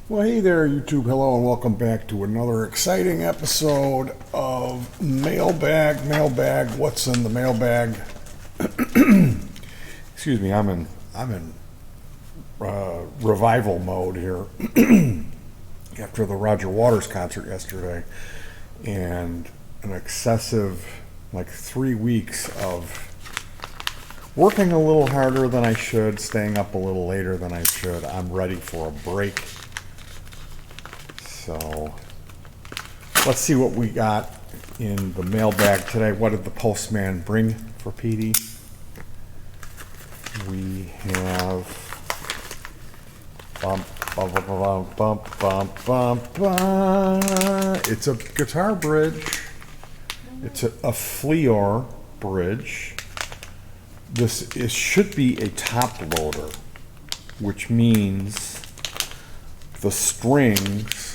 Well, hey there, YouTube. Hello, and welcome back to another exciting episode of Mailbag. Mailbag. What's in the mailbag? Excuse me. I'm in revival mode here after the Roger Waters concert yesterday, and an excessive 3 weeks of working a little harder than I should, staying up a little later than I should. I'm ready for a break. So let's see what we got in the mailbag today. What did the postman bring for Petey? We have it's a guitar bridge. It's a Fleor bridge. It should be a top loader, which means the strings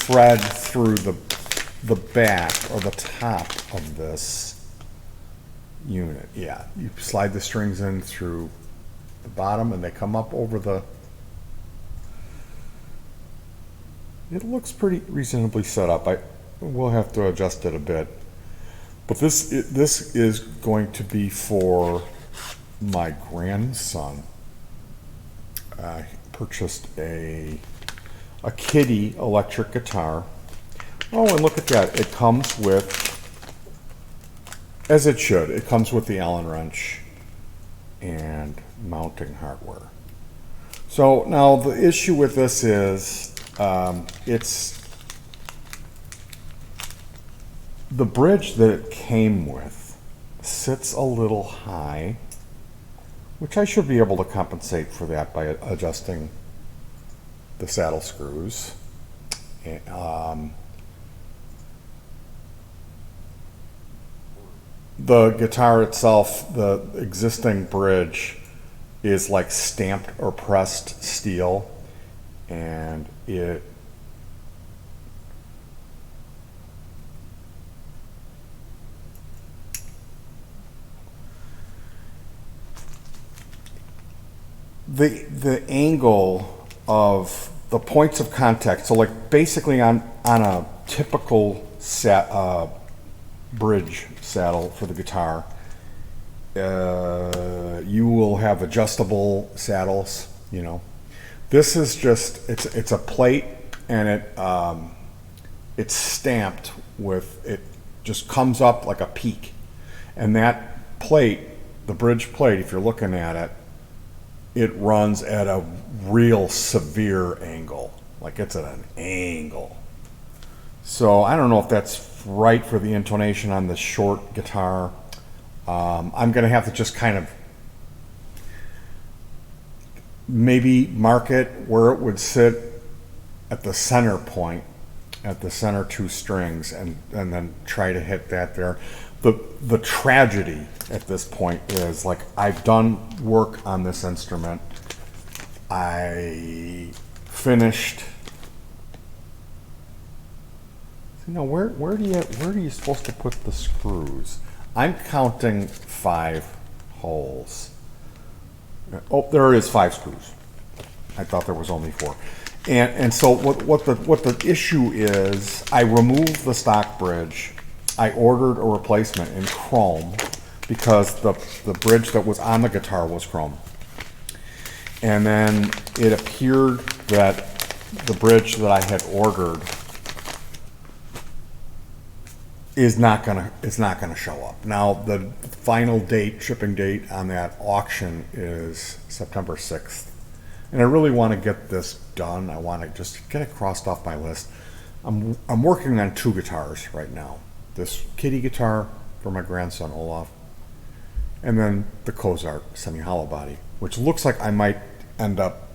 thread through the back or the top of this unit. Yeah, you slide the strings in through the bottom and they come up over the... It looks pretty reasonably set up. We'll have to adjust it a bit. But this is going to be for my grandson. I purchased a Kitty electric guitar. Oh, and look at that. It comes with, as it should, it comes with the Allen wrench and mounting hardware. So now the issue with this is it's the bridge that it came with sits a little high, which I should be able to compensate for that by adjusting the saddle screws. The guitar itself, the existing bridge, is like stamped or pressed steel, and the angle of the points of contact, so like basically on a typical bridge saddle for the guitar, you will have adjustable saddles. This is just it's a plate, and it's stamped with, it just comes up like a peak, and that plate, the bridge plate, if you're looking at it, it runs at a real severe angle. Like it's at an angle. So I don't know if that's right for the intonation on the short guitar. I'm going to have to just kind of maybe mark it where it would sit at the center point, at the center two strings, and then try to hit that there. The tragedy at this point is, like, I've done work on this instrument. I finished. Where are you supposed to put the screws? I'm counting 5 holes. Oh, there is 5 screws. I thought there was only 4. And so what the issue is, I removed the stock bridge. I ordered a replacement in chrome because the bridge that was on the guitar was chrome. And then it appeared that the bridge that I had ordered is not gonna show up. Now the final shipping date on that auction is September 6th. And I really want to get this done. I want to just get it crossed off my list. I'm working on 2 guitars right now. This Kitty guitar for my grandson Olaf, and then the Cozart semi-hollow body, which looks like I might end up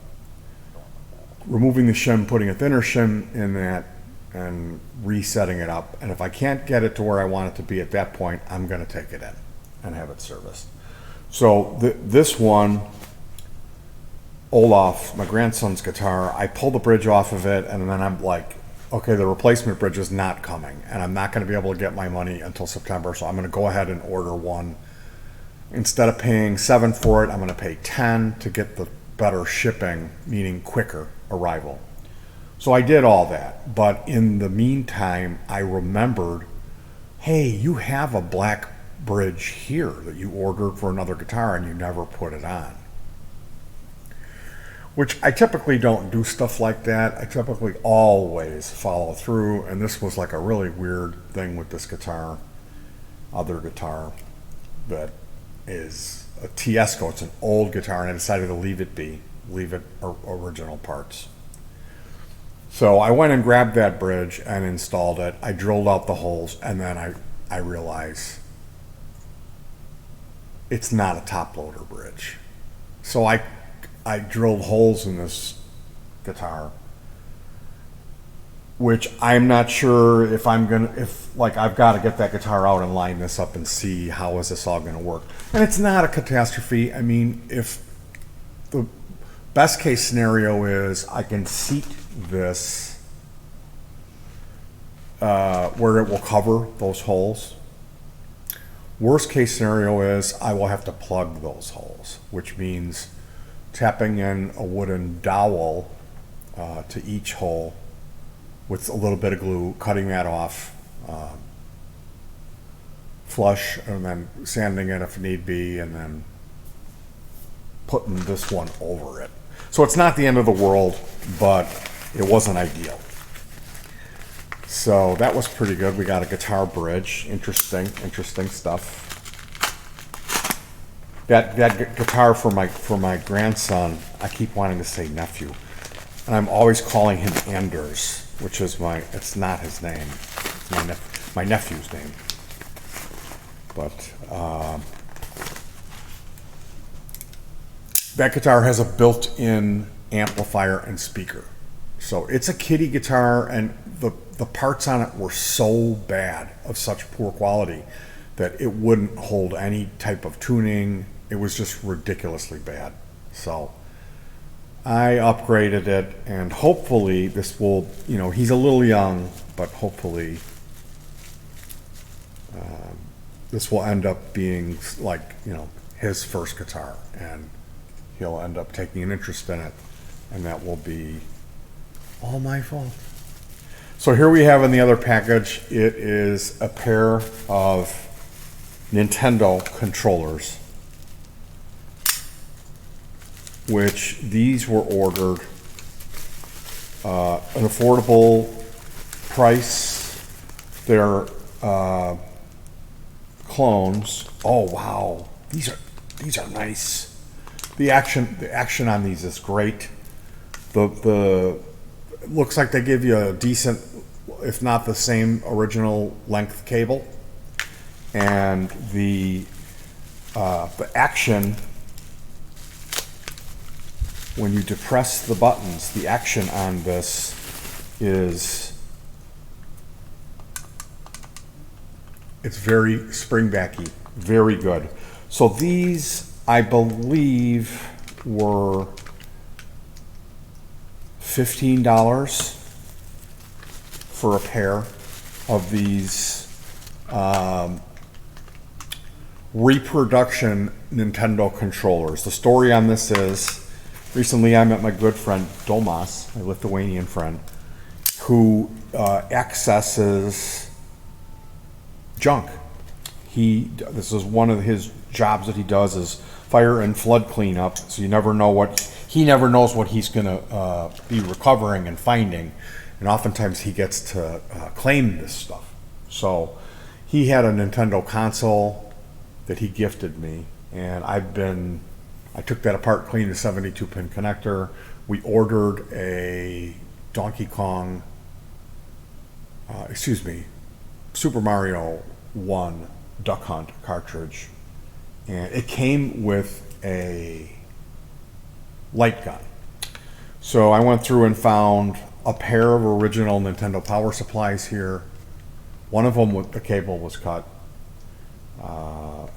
removing the shim, putting a thinner shim in that, and resetting it up. And if I can't get it to where I want it to be at that point, I'm going to take it in and have it serviced. So this one, Olaf, my grandson's guitar, I pulled the bridge off of it, and then I'm like, okay, the replacement bridge is not coming, and I'm not going to be able to get my money until September, so I'm going to go ahead and order one. Instead of paying $7 for it, I'm going to pay $10 to get better shipping, meaning quicker arrival. So I did all that, but in the meantime, I remembered, hey, you have a black bridge here that you ordered for another guitar and you never put it on. Which I typically don't do stuff like that. I typically always follow through, and this was like a really weird thing with this guitar, other guitar that is a Tiesco. It's an old guitar, and I decided to leave it original parts. So I went and grabbed that bridge and installed it. I drilled out the holes, and then I realized it's not a top loader bridge. So I drilled holes in this guitar, which I'm not sure if I've got to get that guitar out and line this up and see how is this all going to work. And it's not a catastrophe. I mean, if the best case scenario is I can seat this where it will cover those holes. Worst case scenario is I will have to plug those holes, which means tapping in a wooden dowel to each hole with a little bit of glue, cutting that off, flush, and then sanding it if need be, and then putting this one over it. So it's not the end of the world, but it wasn't ideal. So that was pretty good. We got a guitar bridge. Interesting stuff. That guitar for my grandson, I keep wanting to say nephew, and I'm always calling him Anders, which is it's not his name. It's my nephew's name. But that guitar has a built-in amplifier and speaker. So it's a kiddie guitar, and the parts on it were so bad, of such poor quality, that it wouldn't hold any type of tuning. It was just ridiculously bad. So I upgraded it, and hopefully this will, he's a little young, but hopefully this will end up being his first guitar, and he'll end up taking an interest in it, and that will be all my fault. So here we have in the other package, it is a pair of Nintendo controllers, which these were ordered an affordable price. They're clones. Oh wow, these are nice. The action on these is great. The it looks like they give you a decent, if not the same original length cable, and the action, when you depress the buttons, the action on this it's very springbacky, very good. So these, I believe, were $15 for a pair of these reproduction Nintendo controllers. The story on this is, recently I met my good friend Domas, my Lithuanian friend, who accesses junk. This is one of his jobs that he does, is fire and flood cleanup. So he never knows what he's going to be recovering and finding, and oftentimes he gets to claim this stuff. So he had a Nintendo console that he gifted me, and I took that apart, cleaned the 72-pin connector. We ordered a Donkey Kong, Super Mario 1 Duck Hunt cartridge, and it came with a light gun. So I went through and found a pair of original Nintendo power supplies here. One of them, the cable was cut.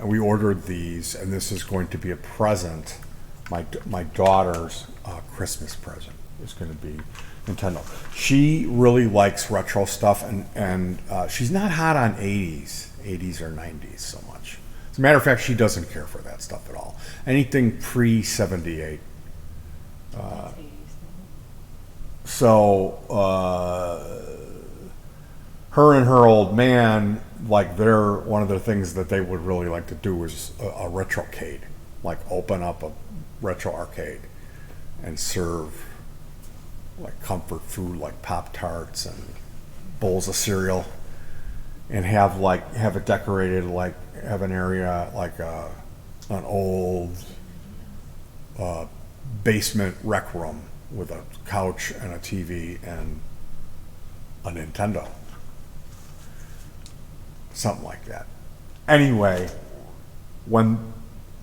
And we ordered these, and this is going to be a present. My daughter's Christmas present is going to be Nintendo. She really likes retro stuff, and she's not hot on 80s or 90s so much. As a matter of fact, she doesn't care for that stuff at all. Anything pre-78, So her and her old man, like one of the things that they would really like to do is a retrocade, like open up a retro arcade and serve like comfort food like Pop-Tarts and bowls of cereal, and have it decorated, like have an area like an old basement rec room with a couch and a TV and a Nintendo. Something like that. Anyway, when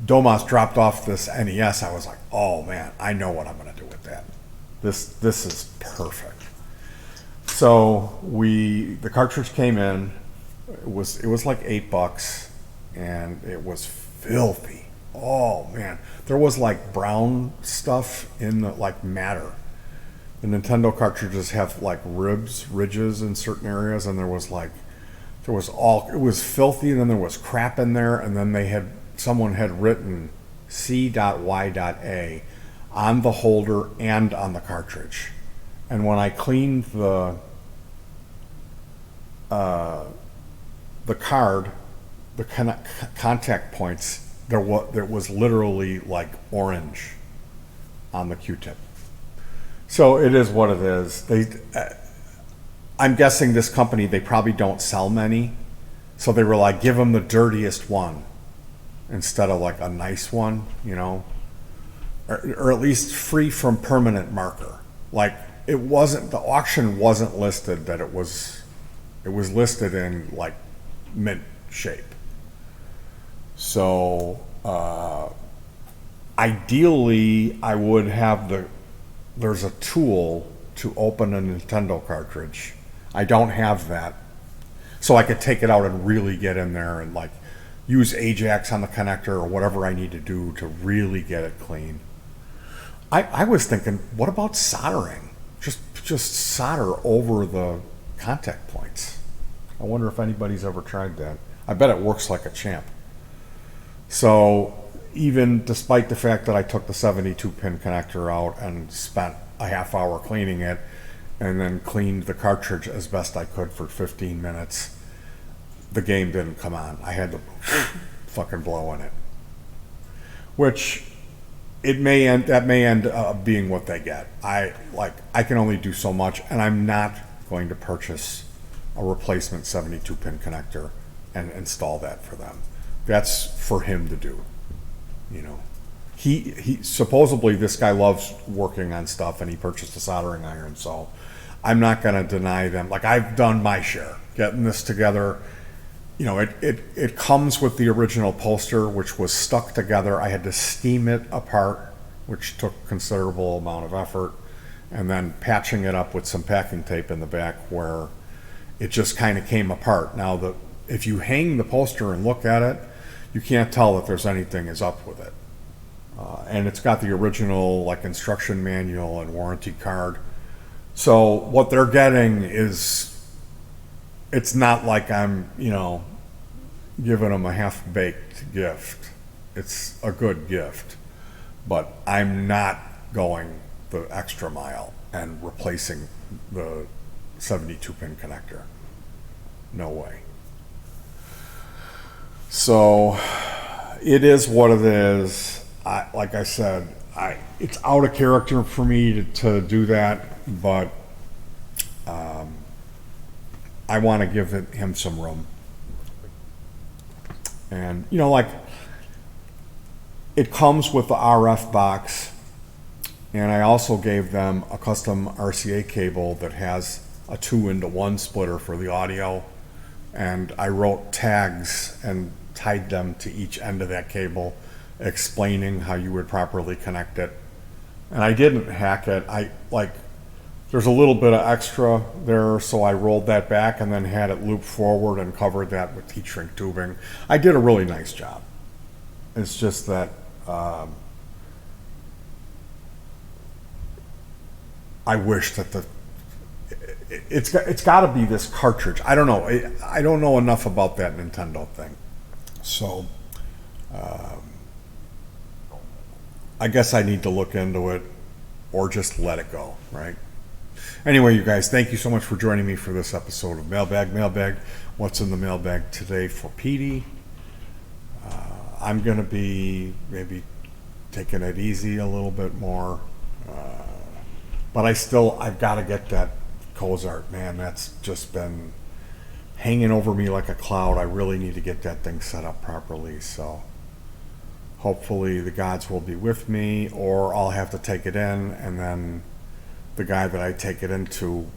Domas dropped off this NES, I was like, oh man, I know what I'm going to do with that. This is perfect. So the cartridge came in. It was like $8, and it was filthy. Oh man, there was like brown stuff in the like matter. The Nintendo cartridges have like ridges in certain areas, and it was filthy, and then there was crap in there, and then someone had written se01ep18 on the holder and on the cartridge. And when I cleaned the card, the contact points, there was literally like orange on the Q-tip. So it is what it is. I'm guessing this company, they probably don't sell many, so they were like, give them the dirtiest one instead of like a nice one, or at least free from permanent marker. Like the auction wasn't listed that it was listed in like mint shape. So ideally I would have there's a tool to open a Nintendo cartridge. I don't have that, so I could take it out and really get in there and like use Ajax on the connector or whatever I need to do to really get it clean. I was thinking, what about soldering? Just solder over the contact points. I wonder if anybody's ever tried that. I bet it works like a champ. So even despite the fact that I took the 72-pin connector out and spent a half hour cleaning it, and then cleaned the cartridge as best I could for 15 minutes, the game didn't come on. I had to fucking blow in it. Which that may end up being what they get. I can only do so much, and I'm not going to purchase a replacement 72-pin connector and install that for them. That's for him to do. He supposedly, this guy loves working on stuff, and he purchased a soldering iron, so I'm not going to deny them. Like, I've done my share getting this together. It comes with the original poster, which was stuck together. I had to steam it apart, which took considerable amount of effort, and then patching it up with some packing tape in the back where it just kind of came apart. Now, if you hang the poster and look at it, you can't tell that there's anything is up with it. And it's got the original like instruction manual and warranty card. So what they're getting is, it's not like I'm, giving them a half-baked gift. It's a good gift, but I'm not going the extra mile and replacing the 72-pin connector. No way. So it is what it is. Like I said, it's out of character for me to do that, but I want to give him some room. And it comes with the RF box, and I also gave them a custom RCA cable that has a 2-into-1 splitter for the audio, and I wrote tags and tied them to each end of that cable, explaining how you would properly connect it. And I didn't hack it. There's a little bit of extra there, so I rolled that back and then had it loop forward and covered that with heat shrink tubing. I did a really nice job. It's just that I wish that it's got to be this cartridge. I don't know. I don't know enough about that Nintendo thing. So I guess I need to look into it. or just let it go, right? Anyway, you guys, thank you so much for joining me for this episode of Mailbag. What's in the mailbag today for Petey? I'm going to be maybe taking it easy a little bit more. But I've got to get that Cozart, man. That's just been hanging over me like a cloud. I really need to get that thing set up properly. So hopefully the gods will be with me, or I'll have to take it in, and then the guy that I take it into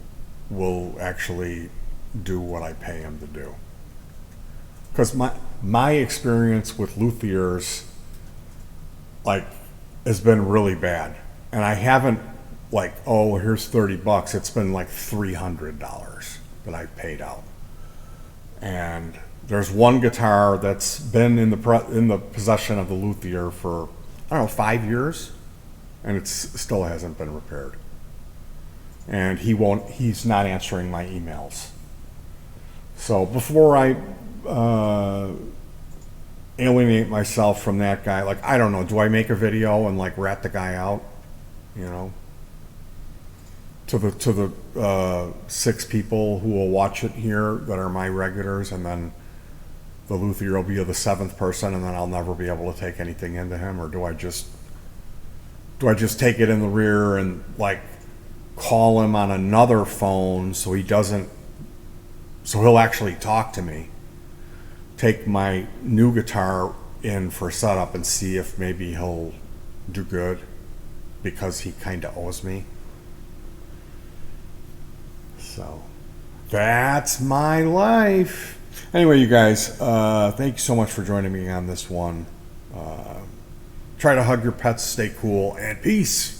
will actually do what I pay him to do. Because my experience with luthiers, like, has been really bad. And I haven't, like, oh, here's $30. It's been like $300 that I've paid out. And there's one guitar that's been in the possession of the luthier for, I don't know, 5 years, and it still hasn't been repaired. And he's not answering my emails. So before I alienate myself from that guy, like, I don't know, do I make a video and like rat the guy out, you know, to the 6 people who will watch it here that are my regulars, and then the luthier will be the 7th person, and then I'll never be able to take anything into him? Or do I just take it in the rear and like call him on another phone so he'll actually talk to me, take my new guitar in for setup, and see if maybe he'll do good because he kind of owes me? So that's my life. Anyway, you guys, thank you so much for joining me on this one. Try to hug your pets, stay cool, and peace.